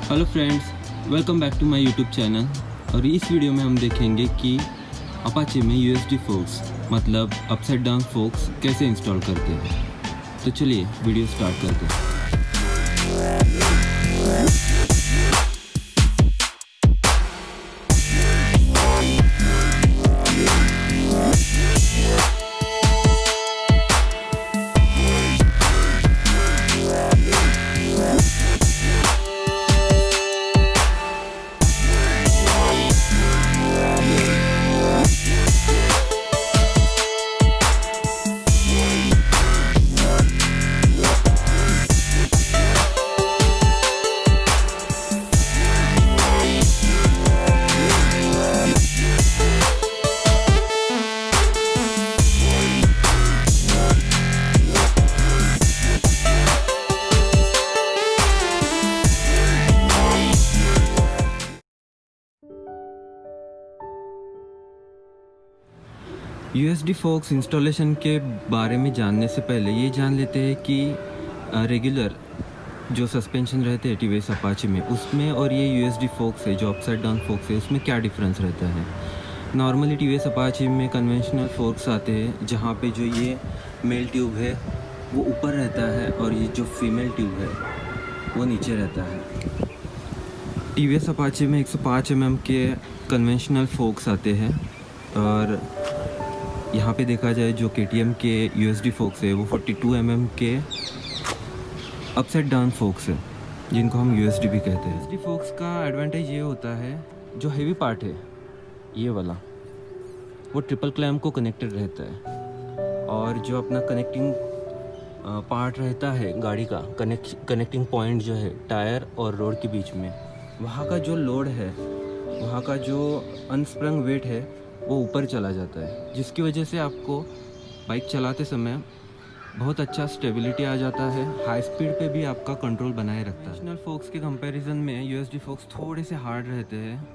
Hello friends, welcome back to my YouTube channel. और इस video में हम देखेंगे कि अपाचे में यूएसडी फोक्स मतलब अपसाइड डाउन फोक्स कैसे इंस्टॉल करते हैं। तो चलिए वीडियो स्टार्ट करते हैं। यूएसडी फोक्स इंस्टॉलेशन के बारे में जानने से पहले ये जान लेते हैं कि रेगुलर जो सस्पेंशन रहते हैं टीवीएस अपाचे में उसमें और ये यूएसडी फोक्स है जो अपसाइड डाउन फोक्स है उसमें क्या डिफरेंस रहता है। नॉर्मली टीवीएस अपाचे में कन्वेंशनल फोक्स आते हैं जहाँ पे जो ये मेल ट्यूब है वो ऊपर रहता है और ये जो फीमेल ट्यूब है वो नीचे रहता है। टीवीएस अपाचे में 105 mm के कन्वेंशनल फोक्स आते हैं और यहाँ पे देखा जाए जो केटीएम के यूएसडी फोक्स है वो 42 mm के अपसाइड डाउन फोक्स है जिनको हम यूएसडी भी कहते हैं। यूएसडी फोक्स का एडवांटेज ये होता है जो हेवी पार्ट है ये वाला वो ट्रिपल क्लैम्प को कनेक्टेड रहता है और जो अपना कनेक्टिंग पार्ट रहता है गाड़ी का कनेक्टिंग पॉइंट जो है टायर और रोड के बीच में वहाँ का जो लोड है वहाँ का जो अनस्प्रंग वेट है वो ऊपर चला जाता है जिसकी वजह से आपको बाइक चलाते समय बहुत अच्छा स्टेबिलिटी आ जाता है। हाई स्पीड पे भी आपका कंट्रोल बनाए रखता है। नेशनल फोक्स के कंपैरिजन में यूएसडी फोक्स थोड़े से हार्ड रहते हैं।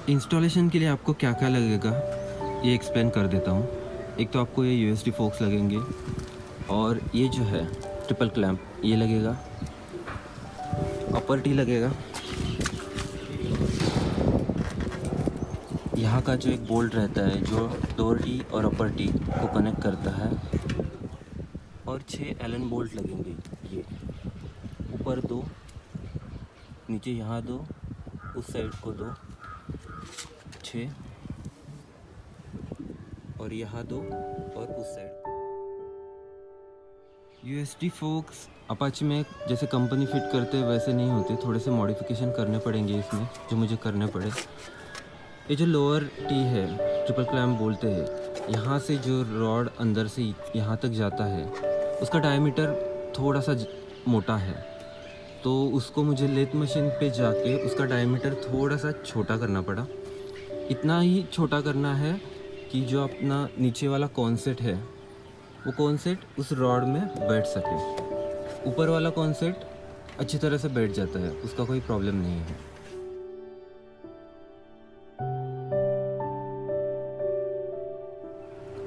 इंस्टॉलेशन के लिए आपको क्या क्या लगेगा ये एक्सप्लेन कर देता हूँ। एक तो आपको ये यूएसडी फोक्स लगेंगे और ये जो है ट्रिपल क्लैम्प ये लगेगा, अपर टी लगेगा, यहाँ का जो एक बोल्ट रहता है जो लोअर टी और अपर टी को कनेक्ट करता है और 6 एलन बोल्ट लगेंगे। ये ऊपर 2, नीचे यहाँ 2, उस साइड को 2, 6 और यहाँ 2 और उस साइड। यूएसडी फोक्स अपाचे में जैसे कंपनी फिट करते हैं वैसे नहीं होते, थोड़े से मॉडिफिकेशन करने पड़ेंगे इसमें जो मुझे करने पड़े। ये जो लोअर टी है ट्रिपल क्लैम्प बोलते हैं, यहाँ से जो रॉड अंदर से यहाँ तक जाता है उसका डायमीटर थोड़ा सा मोटा है तो उसको मुझे लेथ मशीन पे जाके उसका डायमीटर थोड़ा सा छोटा करना पड़ा। इतना ही छोटा करना है कि जो अपना नीचे वाला कॉन्सेट है वो कॉन्सेट उस रॉड में बैठ सके। ऊपर वाला कॉन्सेट अच्छी तरह से बैठ जाता है, उसका कोई प्रॉब्लम नहीं है।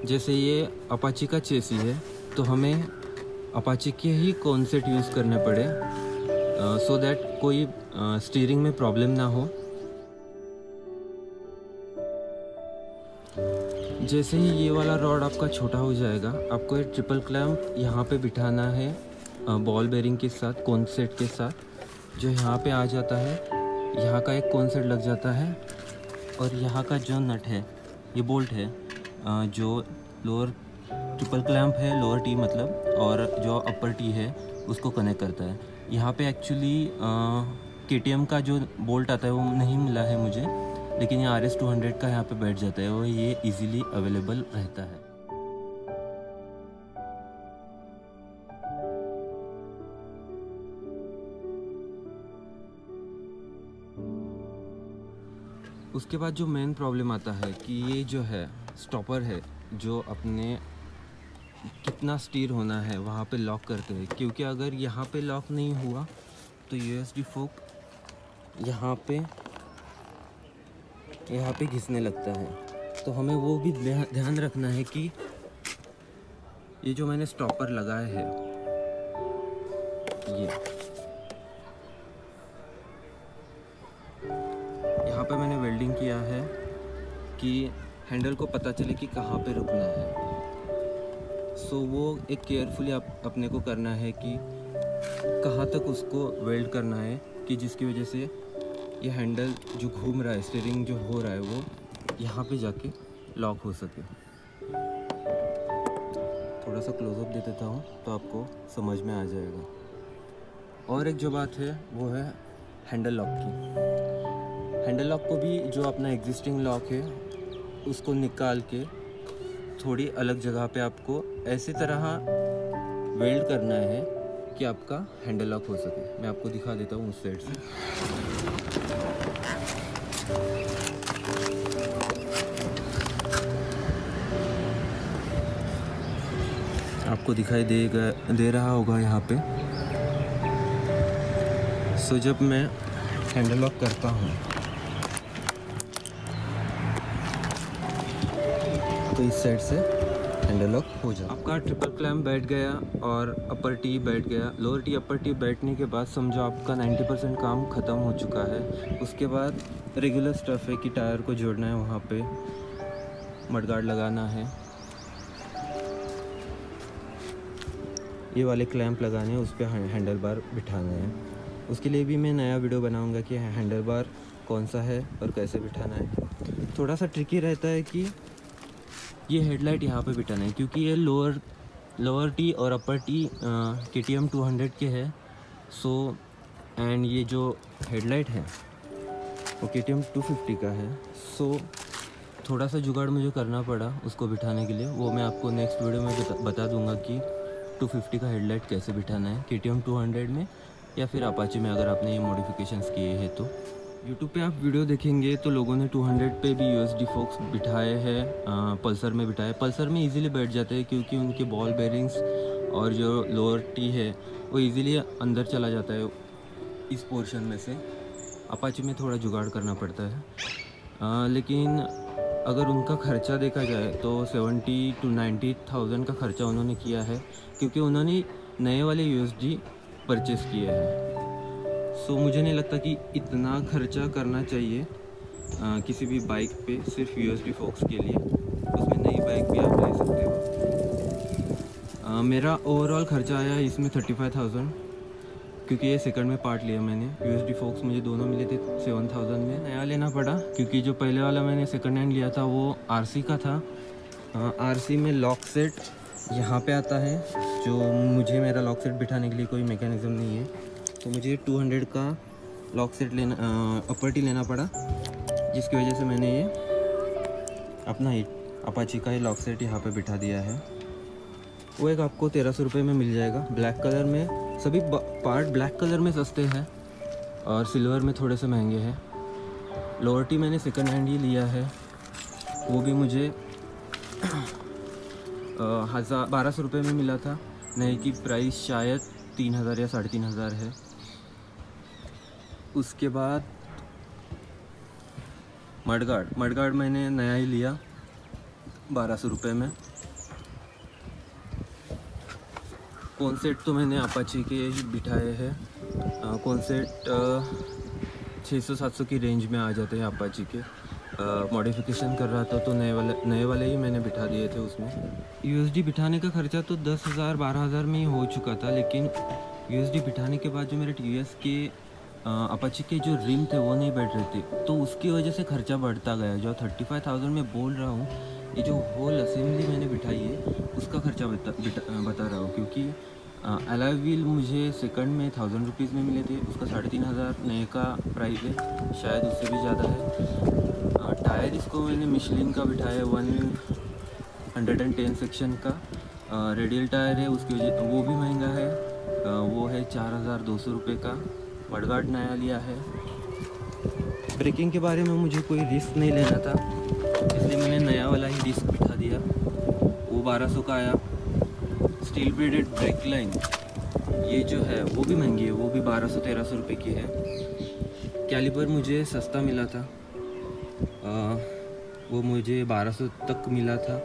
जैसे ये अपाची का चेसी है तो हमें अपाची के ही कॉन्सेट यूज़ करने पड़े सो दैट कोई स्टीयरिंग में प्रॉब्लम ना हो। जैसे ही ये वाला रॉड आपका छोटा हो जाएगा आपको ये ट्रिपल क्लैम्प यहाँ पे बिठाना है बॉल बेरिंग के साथ, कॉन्सेट के साथ जो यहाँ पे आ जाता है। यहाँ का एक कॉन्सेट लग जाता है और यहाँ का जो नट है ये बोल्ट है जो लोअर ट्रिपल क्लैम्प है लोअर टी मतलब और जो अपर टी है उसको कनेक्ट करता है। यहाँ पे एक्चुअली केटीएम का जो बोल्ट आता है वो नहीं मिला है मुझे, लेकिन ये RS200 का यहाँ पे बैठ जाता है और ये इजीली अवेलेबल रहता है। उसके बाद जो मेन प्रॉब्लम आता है कि ये जो है स्टॉपर है जो अपने कितना स्टीयर होना है वहाँ पे लॉक करते हैं, क्योंकि अगर यहाँ पे लॉक नहीं हुआ तो यूएसडी फोक यहाँ पे घिसने लगता है। तो हमें वो भी ध्यान रखना है कि ये जो मैंने स्टॉपर लगाया है, ये यहाँ पे मैंने वेल्डिंग किया है कि हैंडल को पता चले कि कहाँ पे रुकना है। सो वो एक केयरफुली अपने को करना है कि कहाँ तक उसको वेल्ड करना है, कि जिसकी वजह से ये हैंडल जो घूम रहा है, स्टीयरिंग जो हो रहा है, वो यहाँ पे जाके लॉक हो सके। थोड़ा सा क्लोजअप दे देता हूँ तो आपको समझ में आ जाएगा। और एक जो बात है वो है हैंडल लॉक की। हैंडल लॉक को भी जो अपना एग्जिस्टिंग लॉक है उसको निकाल के थोड़ी अलग जगह पे आपको ऐसी तरह वेल्ड करना है कि आपका हैंडल लॉक हो सके। मैं आपको दिखा देता हूँ उस साइड से। आपको दिखाई दे रहा होगा यहाँ पे। सो जब मैं हैंडल लॉक करता हूँ तो इस साइड से हैंडल लॉक हो जाए। आपका ट्रिपल क्लैम्प बैठ गया और अपर टी बैठ गया। लोअर टी अपर टी बैठने के बाद समझो आपका 90% काम ख़त्म हो चुका है। उसके बाद रेगुलर स्टफ़ है कि टायर को जोड़ना है, वहाँ पे मडगार्ड लगाना है, ये वाले क्लैंप लगाने हैं, उस पर हैंडल बार बिठाना है। उसके लिए भी मैं नया वीडियो बनाऊंगा कि हैंडल बार कौन सा है और कैसे बिठाना है। थोड़ा सा ट्रिकी रहता है कि ये हेडलाइट यहाँ पे बिठाना है, क्योंकि ये लोअर टी और अपर टी KTM 200 के है। सो एंड ये जो हेडलाइट है वो KTM 250 का है। सो थोड़ा सा जुगाड़ मुझे करना पड़ा उसको बिठाने के लिए। वो मैं आपको नेक्स्ट वीडियो में बता दूंगा कि 250 का हेडलाइट कैसे बिठाना है KTM 200 में या फिर अपाची में, अगर आपने ये मॉडिफिकेशंस किए हैं तो। यूट्यूब पे आप वीडियो देखेंगे तो लोगों ने 200 पे भी USD फोक्स बिठाए हैं, पल्सर में बिठाए। पल्सर में इजीली बैठ जाते हैं क्योंकि उनके बॉल बेरिंग्स और जो लोअर टी है वो इजीली अंदर चला जाता है इस पोर्शन में से। अपाची में थोड़ा जुगाड़ करना पड़ता है। लेकिन अगर उनका ख़र्चा देखा जाए तो 70 to 90,000 का ख़र्चा उन्होंने किया है, क्योंकि उन्होंने नए वाले USD परचेज़ किए हैं। सो मुझे नहीं लगता कि इतना खर्चा करना चाहिए किसी भी बाइक पे सिर्फ USD फोक्स के लिए। उसमें नई बाइक भी आप ले सकते हो। मेरा ओवरऑल ख़र्चा आया इसमें 35,000, क्योंकि ये सेकंड में पार्ट लिया मैंने। USD फोक्स मुझे दोनों मिले थे 7,000 में। नया लेना पड़ा क्योंकि जो पहले वाला मैंने सेकंड हैंड लिया था वो RC का था। RC में लॉक सेट यहाँ पे आता है, जो मुझे मेरा लॉक सेट बिठाने के लिए कोई मैकेनिज़्म नहीं है, तो मुझे 200 का लॉक सेट लेना अपर टी लेना पड़ा, जिसकी वजह से मैंने ये अपना ही अपाची का ही लॉक सेट यहाँ पे बिठा दिया है। वो एक आपको 1300 रुपये में मिल जाएगा ब्लैक कलर में। सभी पार्ट ब्लैक कलर में सस्ते हैं और सिल्वर में थोड़े से महंगे हैं। लोअर टी मैंने सेकंड हैंड ही लिया है, वो भी मुझे 1200 रुपये में मिला था। नए की प्राइस शायद 3,000 या 3,500 है। उसके बाद मडगार्ड मैंने नया ही लिया 1200 रुपये में। कॉन्सेट तो मैंने अपाची के ही बिठाए हैं। कॉन्सेट 600-700 की रेंज में आ जाते हैं अपाची के। मॉडिफिकेशन कर रहा था तो नए वाले ही मैंने बिठा दिए थे उसमें। USD बिठाने का ख़र्चा तो 10,000-12,000 में ही हो चुका था, लेकिन USD बिठाने के बाद जो मेरे TVS के अपाची के जो रिम थे वो नहीं बैठ रहे थे, तो उसकी वजह से ख़र्चा बढ़ता गया। जो 35,000 में बोल रहा हूँ, ये जो होल असेंबली मैंने बिठाई है उसका ख़र्चा बता रहा हूँ, क्योंकि अलॉय व्हील मुझे सेकंड में 1000 रुपीज़ में मिले थे, उसका 3,500 नए का प्राइस है, शायद उससे भी ज़्यादा है। टायर इसको मैंने मिशलिन का बिठाया 110 सेक्शन का रेडियल टायर है, उसकी वजह वो भी महंगा है। वो है 4,200 रुपये का। मडगार्ड नया लिया है। ब्रेकिंग के बारे में मुझे कोई रिस्क नहीं लेना था, इसलिए मैंने नया वाला ही डिस्क बिठा दिया। वो 1200 का आया। स्टील ब्रेडेड ब्रेक लाइन ये जो है वो भी महंगी है, वो भी 1200-1300 रुपये की है। कैलिपर मुझे सस्ता मिला था, वो मुझे 1200 तक मिला था,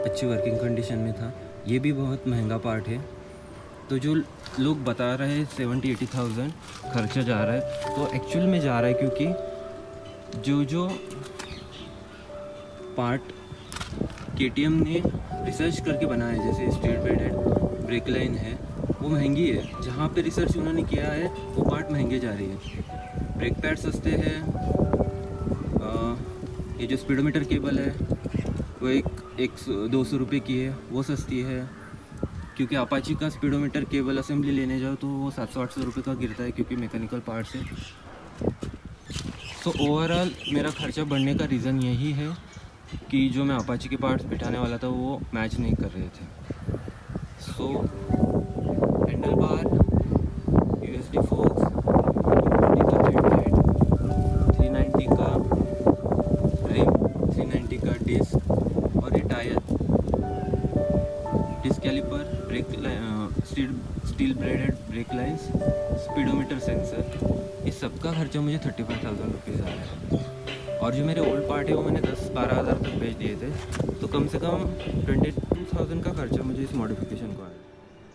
अच्छी वर्किंग कंडीशन में था। ये भी बहुत महंगा पार्ट है। तो जो लोग बता रहे हैं 70-80,000 खर्चा जा रहा है, तो एक्चुअल में जा रहा है क्योंकि जो पार्ट KTM ने रिसर्च करके बनाया है, जैसे स्ट्रेट बेडेड ब्रेक लाइन है, वो महंगी है। जहाँ पे रिसर्च उन्होंने किया है वो पार्ट महंगे जा रही है। ब्रेक पैड सस्ते हैं। ये जो स्पीडोमीटर केबल है वो एक 200 रुपये की है, वो सस्ती है। क्योंकि अपाची का स्पीडोमीटर केबल असेंबली लेने जाओ तो वो 700-800 रुपये का गिरता है, क्योंकि मैकेनिकल पार्ट्स है। तो ओवरऑल मेरा खर्चा बढ़ने का रीज़न यही है कि जो मैं अपाची के पार्ट्स बिठाने वाला था वो मैच नहीं कर रहे थे। So handlebar, USD forks, 390 का रिम, 390 का डिस्क, और ये tyre, disc caliper, brake steel braided brake lines, speedometer sensor, इस सब का खर्चा मुझे 35,000 रुपीज़ आया है। और जो मेरे ओल्ड पार्ट है वो मैंने 10-12 हज़ार तक बेच दिए थे, तो कम से कम 22,000 का खर्चा मुझे इस मॉडिफिकेशन को आया।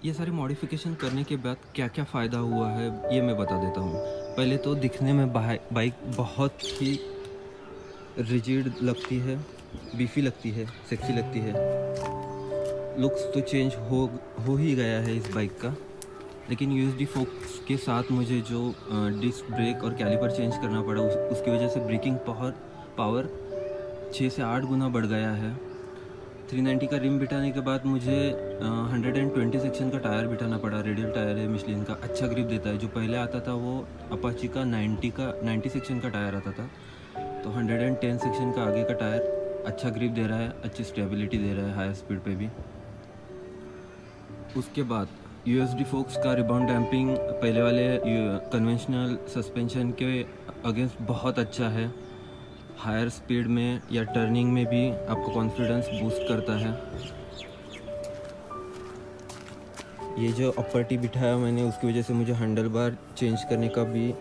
ये सारी मॉडिफिकेशन करने के बाद क्या क्या फ़ायदा हुआ है ये मैं बता देता हूँ। पहले तो दिखने में बाइक बहुत ही रिजिड लगती है, बीफी लगती है, सेक्सी लगती है। लुक्स तो चेंज हो ही गया है इस बाइक का, लेकिन USD फोक्स के साथ मुझे जो डिस्क ब्रेक और कैलिपर चेंज करना पड़ा, उसकी वजह से ब्रेकिंग पावर 6 से 8 गुना बढ़ गया है। 390 का रिम बिठाने के बाद मुझे 120 सेक्शन का टायर बिठाना पड़ा। रेडियल टायर है मिशलिन का, अच्छा ग्रिप देता है। जो पहले आता था वो अपाची का 90 सेक्शन का टायर आता था, तो 110 सेक्शन का आगे का टायर अच्छा ग्रिप दे रहा है, अच्छी स्टेबिलिटी दे रहा है हाई स्पीड पे भी। उसके बाद USD फोक्स का रिबाउंड डैम्पिंग पहले वाले कन्वेंशनल सस्पेंशन के अगेंस्ट बहुत अच्छा है। हायर स्पीड में या टर्निंग में भी आपको कॉन्फिडेंस बूस्ट करता है। ये जो अपर टी बिठाया मैंने, उसकी वजह से मुझे हैंडल बार चेंज करने का भी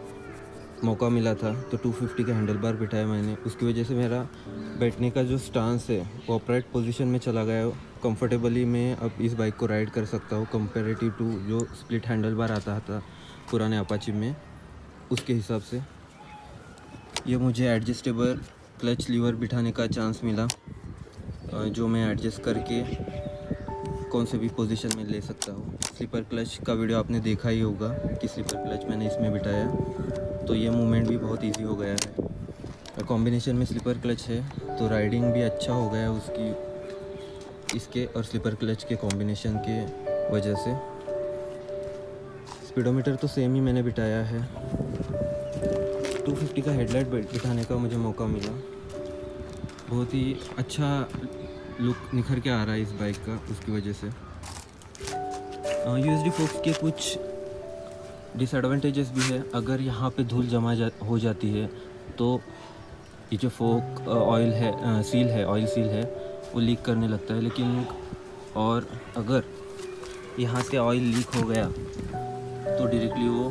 मौका मिला था, तो 250 का हैंडल बार बिठाया मैंने। उसकी वजह से मेरा बैठने का जो स्टांस है वो अपराइट पोजीशन में चला गया। कंफर्टेबली मैं अब इस बाइक को राइड कर सकता हूँ, कंपेरेटिव टू जो स्प्लिट हैंडल बार आता था पुराने अपाची में, उसके हिसाब से। ये मुझे एडजस्टेबल क्लच लीवर बिठाने का चांस मिला, जो मैं एडजस्ट करके कौन से भी पोजीशन में ले सकता हूँ। स्लीपर क्लच का वीडियो आपने देखा ही होगा कि स्लीपर क्लच मैंने इसमें बिठाया, तो ये मूवमेंट भी बहुत इजी हो गया है। कॉम्बिनेशन में स्लीपर क्लच है तो राइडिंग भी अच्छा हो गया उसकी, इसके और स्लीपर क्लच के कॉम्बिनेशन के वजह से। स्पीडोमीटर तो सेम ही मैंने बिठाया है। 250 का हेडलाइट बिठाने का मुझे मौका मिला, बहुत ही अच्छा लुक निखर के आ रहा है इस बाइक का उसकी वजह से। USD फोक्स के कुछ डिसएडवांटेजेस भी है। अगर यहाँ पे धूल हो जाती है तो ये जो फोक ऑयल है, सील है, ऑयल सील है, वो लीक करने लगता है। लेकिन और अगर यहाँ से ऑयल लीक हो गया तो डायरेक्टली वो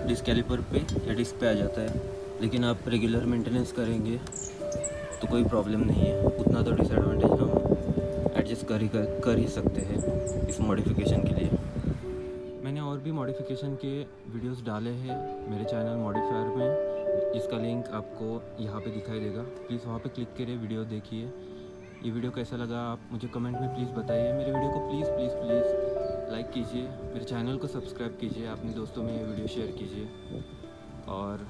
डिस्क कैलिपर पे या डिस्क पे आ जाता है। लेकिन आप रेगुलर मेंटेनेंस करेंगे तो कोई प्रॉब्लम नहीं है। उतना तो डिसएडवांटेज हम एडजस्ट कर ही सकते हैं इस मॉडिफिकेशन के लिए। मैंने और भी मॉडिफिकेशन के वीडियोस डाले हैं मेरे चैनल मॉडिफायर में, जिसका लिंक आपको यहाँ पे दिखाई देगा। प्लीज़ वहाँ पे क्लिक करिए, वीडियो देखिए। ये वीडियो कैसा लगा आप मुझे कमेंट में प्लीज़ बताइए। मेरे वीडियो को प्लीज़ प्लीज़ प्लीज़ लाइक कीजिए, मेरे चैनल को सब्सक्राइब कीजिए, अपने दोस्तों में ये वीडियो शेयर कीजिए, और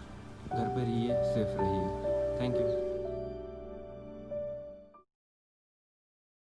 घर पर रहिए, सेफ रहिए। Thank you.